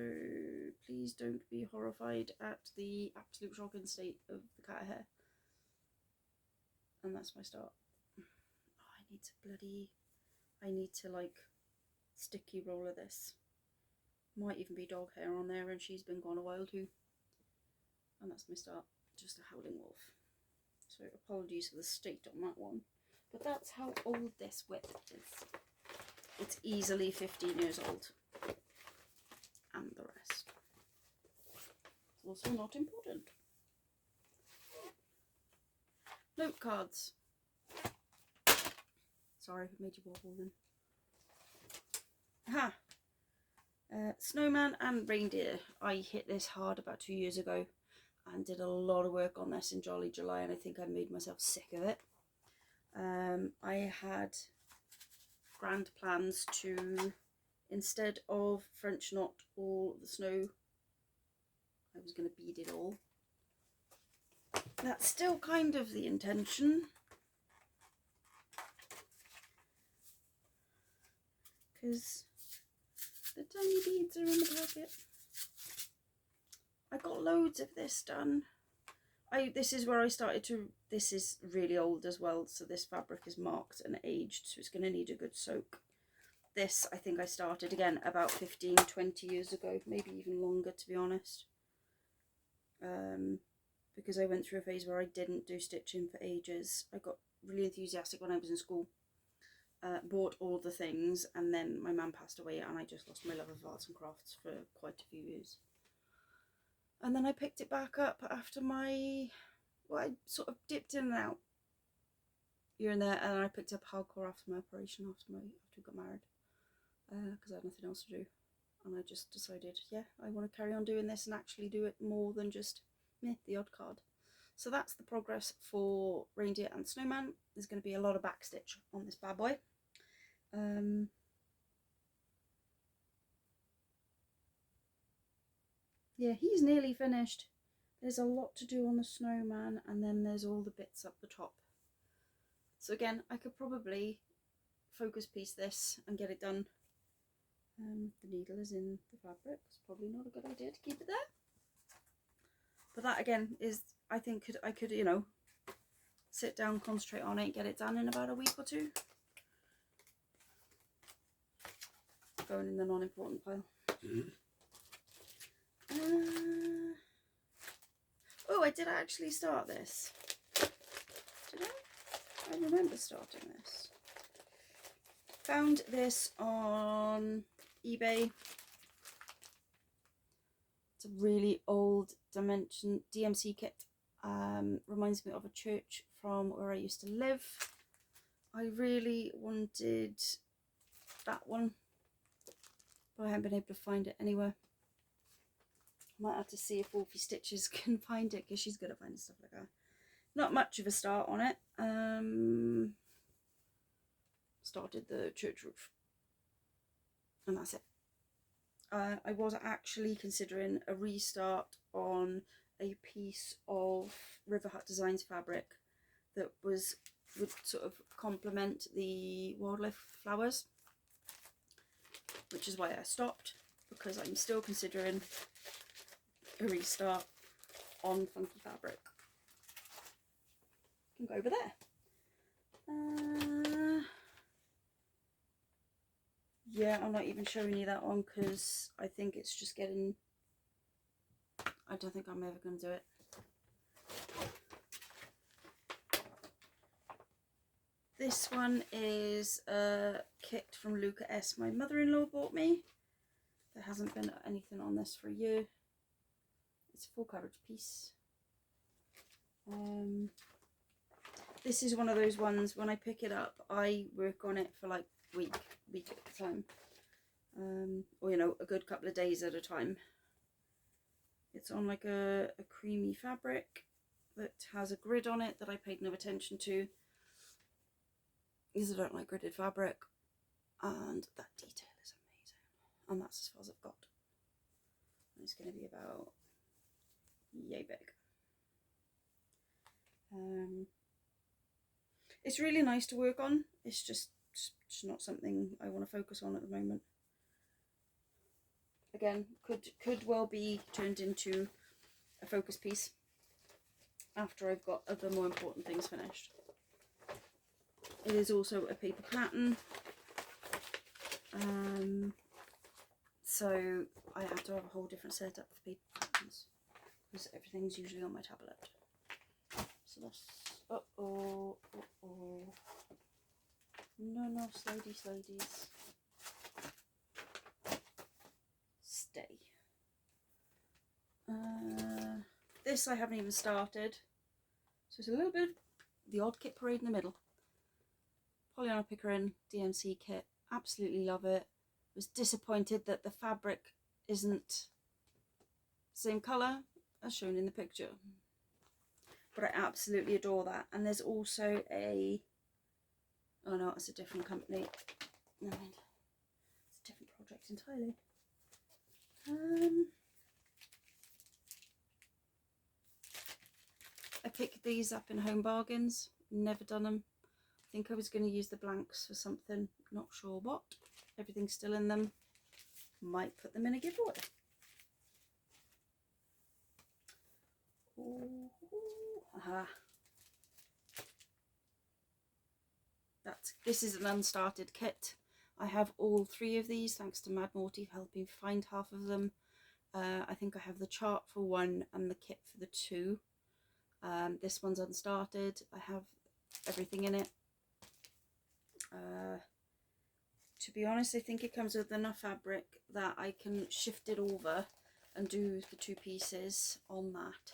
please don't be horrified at the absolute shocking state of the cat hair. And that's my start. Oh, I needs a bloody... I need to like sticky roller this. Might even be dog hair on there, and she's been gone a while too. And that's my start. Just a howling wolf. So apologies for the state on that one. But that's how old this WIP is. It's easily 15 years old. And the rest. It's also not important. Note cards. Sorry, I made you wobble then. Aha! Snowman and reindeer. I hit this hard about 2 years ago and did a lot of work on this in Jolly July, and I think I made myself sick of it. I had grand plans to, instead of French knot all the snow, I was going to bead it all. That's still kind of the intention, because the tiny beads are in the packet. I got loads of this done. This is where I started to, this is really old as well, so this fabric is marked and aged, so it's going to need a good soak. This, I think I started again about 15, 20 years ago, maybe even longer, to be honest. Because I went through a phase where I didn't do stitching for ages. I got really enthusiastic when I was in school. Bought all the things, and then my mum passed away and I just lost my love of arts and crafts for quite a few years. And then I picked it back up after my, well, I sort of dipped in and out here and there, and I picked up hardcore after my operation, after we got married, because I had nothing else to do. And I just decided, yeah, I want to carry on doing this and actually do it more than just the odd card. So that's the progress for Reindeer and Snowman. There's going to be a lot of backstitch on this bad boy. Yeah, he's nearly finished. There's a lot to do on the Snowman, and then there's all the bits up the top. So again, I could probably focus piece this and get it done. The needle is in the fabric. It's probably not a good idea to keep it there. But that again is, I think I could, you know, sit down, concentrate on it, get it done in about a week or two. Going in the non-important pile. Oh, I did actually start this. Did I? I remember starting this. Found this on eBay. It's a really old dimension DMC kit. Reminds me of a church from where I used to live. I really wanted that one, but I haven't been able to find it anywhere. Might have to see if Wolfie Stitches can find it, because she's good at finding stuff like that. Not much of a start on it. Started the church roof, and that's it. I was actually considering a restart on a piece of River Hut Designs fabric that would sort of complement the wildlife flowers, which is why I stopped, because I'm still considering a restart on funky fabric. Can go over there. Yeah, I'm not even showing you that one because I think it's just getting, I don't think I'm ever going to do it. This one is a kit from Luca S. My mother-in-law bought me. There hasn't been anything on this for a year. It's a full coverage piece. This is one of those ones, when I pick it up, I work on it for like week at a time. Or, you know, a good couple of days at a time. It's on like a creamy fabric that has a grid on it that I paid no attention to, because I don't like gridded fabric, and that detail is amazing. And that's as far as I've got. And it's going to be about yay big. It's really nice to work on. It's just not something I want to focus on at the moment. Again, could well be turned into a focus piece after I've got other more important things finished. It is also a paper pattern. So I have to have a whole different setup for paper patterns because everything's usually on my tablet. So that's no, slidey. Stay. This I haven't even started, so it's a little bit of the odd kit parade in the middle. Polyana Pickering DMC kit, absolutely love it. Was disappointed that the fabric isn't the same colour as shown in the picture, but I absolutely adore that. And there's also a, oh no, it's a different company. No, it's a different project entirely. I picked these up in Home Bargains, never done them. I think I was going to use the blanks for something, not sure what. Everything's still in them. Might put them in a giveaway. Ooh, aha. This is an unstarted kit. I have all 3 of these thanks to Mad Morty for helping find half of them. I think I have the chart for 1 and the kit for the 2. This one's unstarted. I have everything in it. To be honest, I think it comes with enough fabric that I can shift it over and do the 2 pieces on that.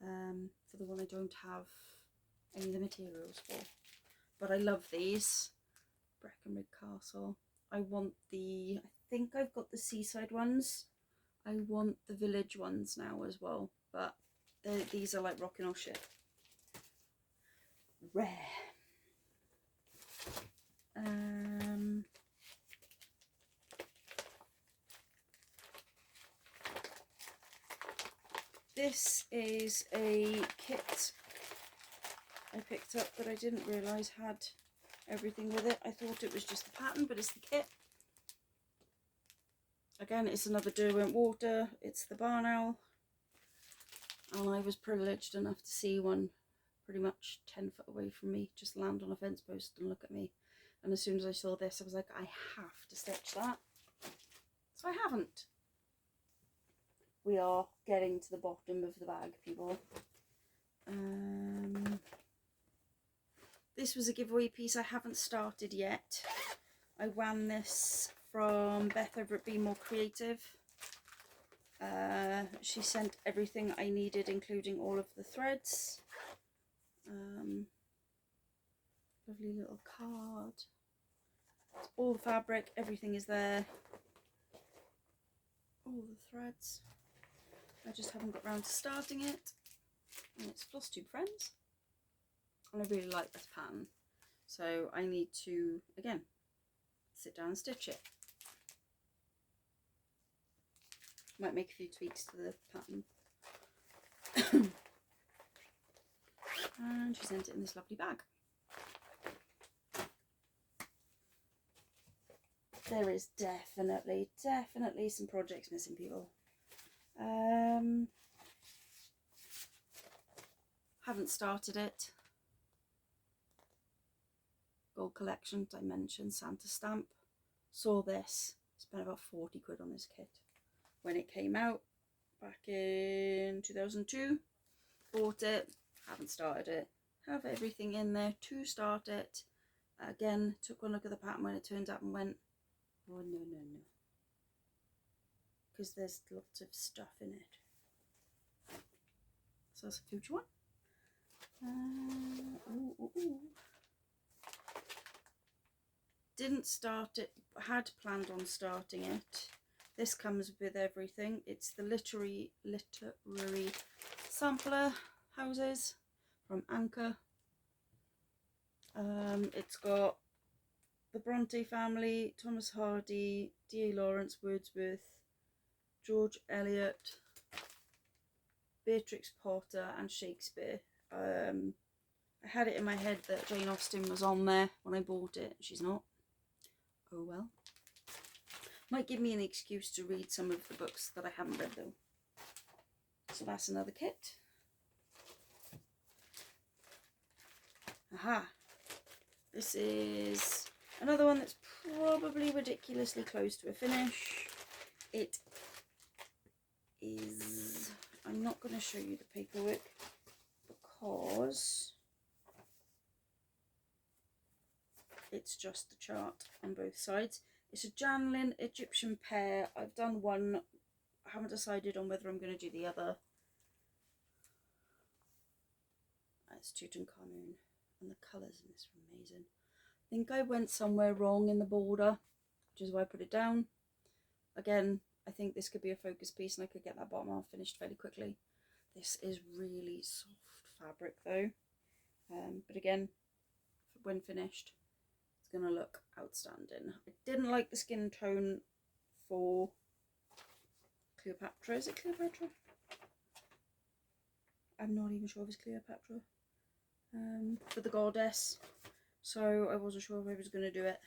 For the one I don't have any of the materials for. But I love these. Breckenridge Castle. I want I think I've got the seaside ones. I want the village ones now as well. But these are like rocking or shit. Rare. This is a kit I picked up that I didn't realise had everything with it. I thought it was just the pattern, but it's the kit. Again, it's another Derwent Water. It's the barn owl. And I was privileged enough to see one pretty much 10 foot away from me just land on a fence post and look at me. And as soon as I saw this, I was like, I have to stitch that. So I haven't. We are getting to the bottom of the bag, people. This was a giveaway piece I haven't started yet. I won this from Beth over at Be More Creative. She sent everything I needed, including all of the threads. Lovely little card. It's all the fabric, everything is there. All the threads. I just haven't got around to starting it. And it's Flosstube Friends. And I really like this pattern. So I need to, again, sit down and stitch it. Might make a few tweaks to the pattern. And she sent it in this lovely bag. There is definitely some projects missing, people. Haven't started it. Gold Collection, Dimension, Santa Stamp. Saw this. Spent about 40 quid on this kit when it came out back in 2002. Bought it. Haven't started it. Have everything in there to start it. Again, took one look at the pattern when it turned up and went, oh no. Because there's lots of stuff in it. So that's a future one. Didn't start it, had planned on starting it. This comes with everything. It's the literary sampler houses from Anchor. It's got the Bronte family, Thomas Hardy, D.A. Lawrence, Wordsworth, George Eliot, Beatrix Potter and Shakespeare. I had it in my head that Jane Austen was on there when I bought it. She's not. Oh well. Might give me an excuse to read some of the books that I haven't read though. So that's another kit. Aha. This is another one that's probably ridiculously close to a finish. It is, I'm not going to show you the paperwork because it's just the chart on both sides. It's a Janlin Egyptian pear. I've done one. I haven't decided on whether I'm going to do the other. It's Tutankhamun, and the colours in this are amazing. I think I went somewhere wrong in the border, which is why I put it down. Again, I think this could be a focus piece and I could get that bottom half finished fairly quickly. This is really soft fabric though. But again, when finished, it's going to look outstanding. I didn't like the skin tone for Cleopatra. Is it Cleopatra? I'm not even sure if it's Cleopatra. For the goddess. So I wasn't sure if I was going to do it.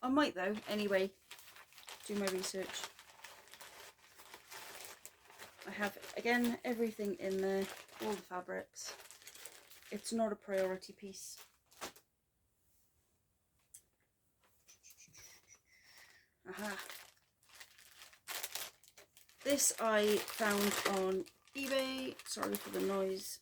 I might though, anyway, do my research. I have, again, everything in there, all the fabrics. It's not a priority piece. Aha. This I found on eBay. Sorry for the noise.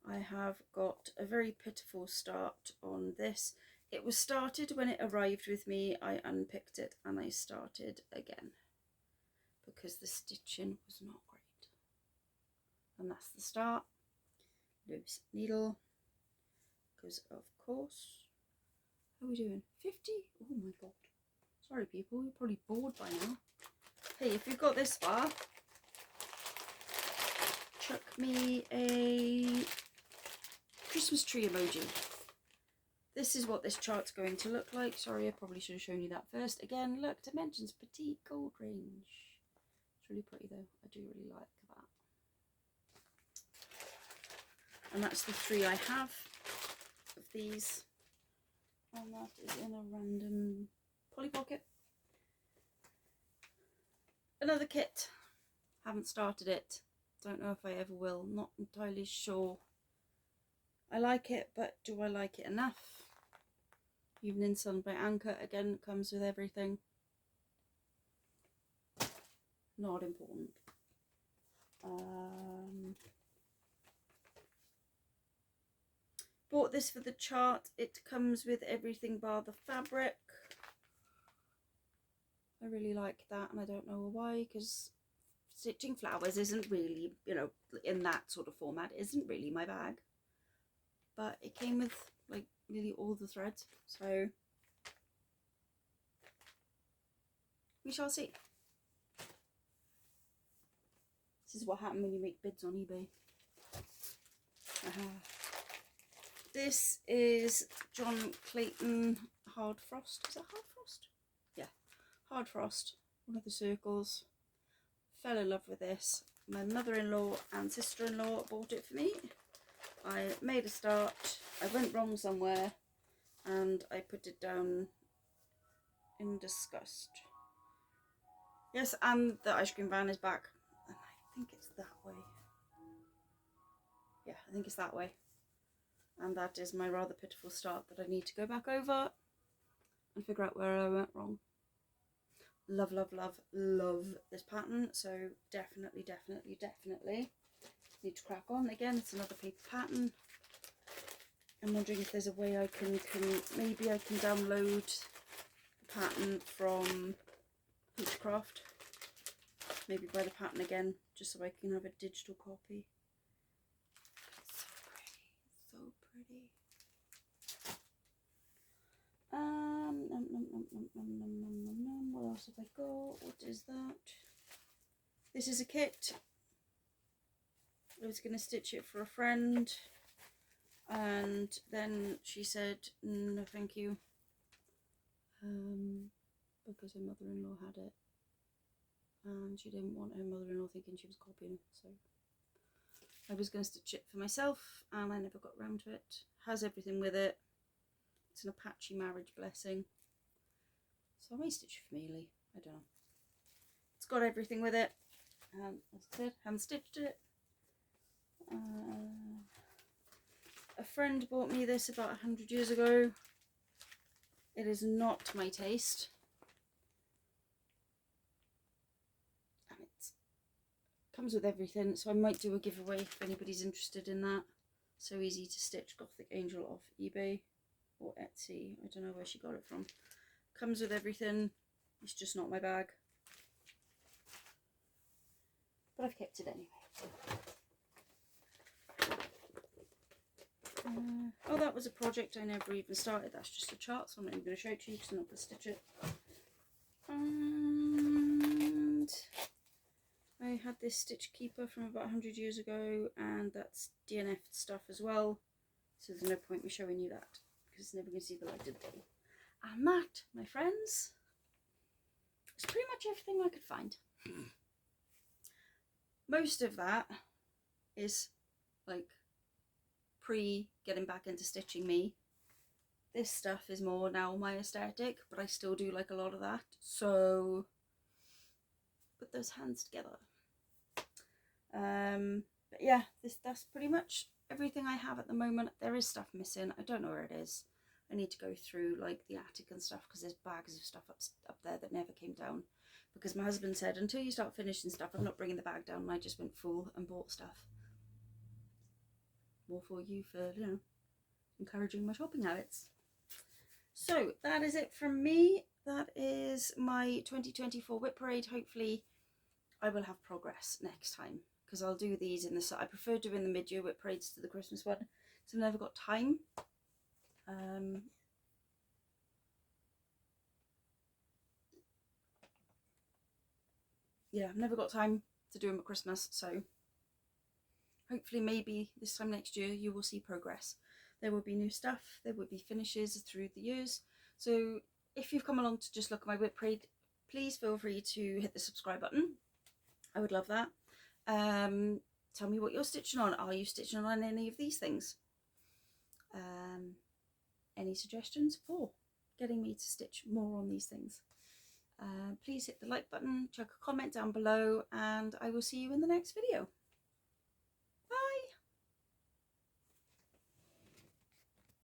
I have got a very pitiful start on this. It was started when it arrived with me. I unpicked it and I started again because the stitching was not great. And that's the start. Loose needle, because of course, how are we doing? 50? Oh my god. Sorry people, you're probably bored by now. Hey, if you've got this far, chuck me a Christmas tree emoji. This is what this chart's going to look like. Sorry, I probably should have shown you that first. Again, look, Dimensions, Petite Gold Range. It's really pretty though. I do really like that. And that's the 3 I have of these. And that is in a random Polly Pocket. Another kit. Haven't started it. Don't know if I ever will. Not entirely sure. I like it, but do I like it enough? Evening Sun by Anchor, again, comes with everything. Not important. Bought this for the chart. It comes with everything bar the fabric. I really like that, and I don't know why, because stitching flowers isn't really, you know, in that sort of format, isn't really my bag. But it came with like nearly all the threads, so we shall see. This is what happens when you make bids on eBay. This is John Clayton Hard Frost. Is that Hard Frost? Yeah, Hard Frost. One of the circles. Fell in love with this. My mother-in-law and sister-in-law bought it for me. I made a start, I went wrong somewhere, and I put it down in disgust. Yes, and the ice cream van is back, and I think it's that way. Yeah, I think it's that way. And that is my rather pitiful start that I need to go back over and figure out where I went wrong. Love, love, love, love this pattern, so definitely, definitely, definitely need to crack on. Again, it's another paper pattern. I'm wondering if there's a way I can maybe I can download the pattern from Craft. Maybe buy the pattern again, just so I can have a digital copy. It's so pretty, so pretty. What else have I got? What is that? This is a kit. I was going to stitch it for a friend, and then she said no thank you, because her mother-in-law had it and she didn't want her mother-in-law thinking she was copying, so I was going to stitch it for myself and I never got around to it. Has everything with it. It's an Apache marriage blessing, so I may stitch it for Mealy, I don't know. It's got everything with it, and as I said, haven't stitched it. A friend bought me this about 100 years ago. It is not my taste. And it comes with everything, so I might do a giveaway if anybody's interested in that. So easy to stitch Gothic Angel off eBay or Etsy. I don't know where she got it from. Comes with everything. It's just not my bag. But I've kept it anyway. Oh, that was a project I never even started. That's just a chart, so I'm not even going to show it to you because I'm not going to stitch it. And I had this Stitch Keeper from about 100 years ago, and that's DNF stuff as well. So there's no point me showing you that because it's never going to see the light of day. And that, my friends, is pretty much everything I could find. Most of that is like pre getting back into stitching me. This stuff is more now my aesthetic, but I still do like a lot of that. So put those hands together. But yeah, that's pretty much everything I have at the moment. There is stuff missing. I don't know where it is. I need to go through like the attic and stuff because there's bags of stuff up there that never came down. Because my husband said, until you start finishing stuff, I'm not bringing the bag down. And I just went full and bought stuff. More for you for, you know, encouraging my shopping habits. So that is it from me. That is my 2024 WIP parade. Hopefully I will have progress next time because I'll do these in the, I prefer doing the mid-year WIP parades to the Christmas one because I've never got time. Yeah, I've never got time to do them at Christmas, so hopefully maybe this time next year you will see progress. There will be new stuff, there will be finishes through the years. So if you've come along to just look at my WIP parade, please feel free to hit the subscribe button. I would love that. Tell me what you're stitching on. Are you stitching on any of these things? Any suggestions for getting me to stitch more on these things? Please hit the like button, chuck a comment down below, and I will see you in the next video.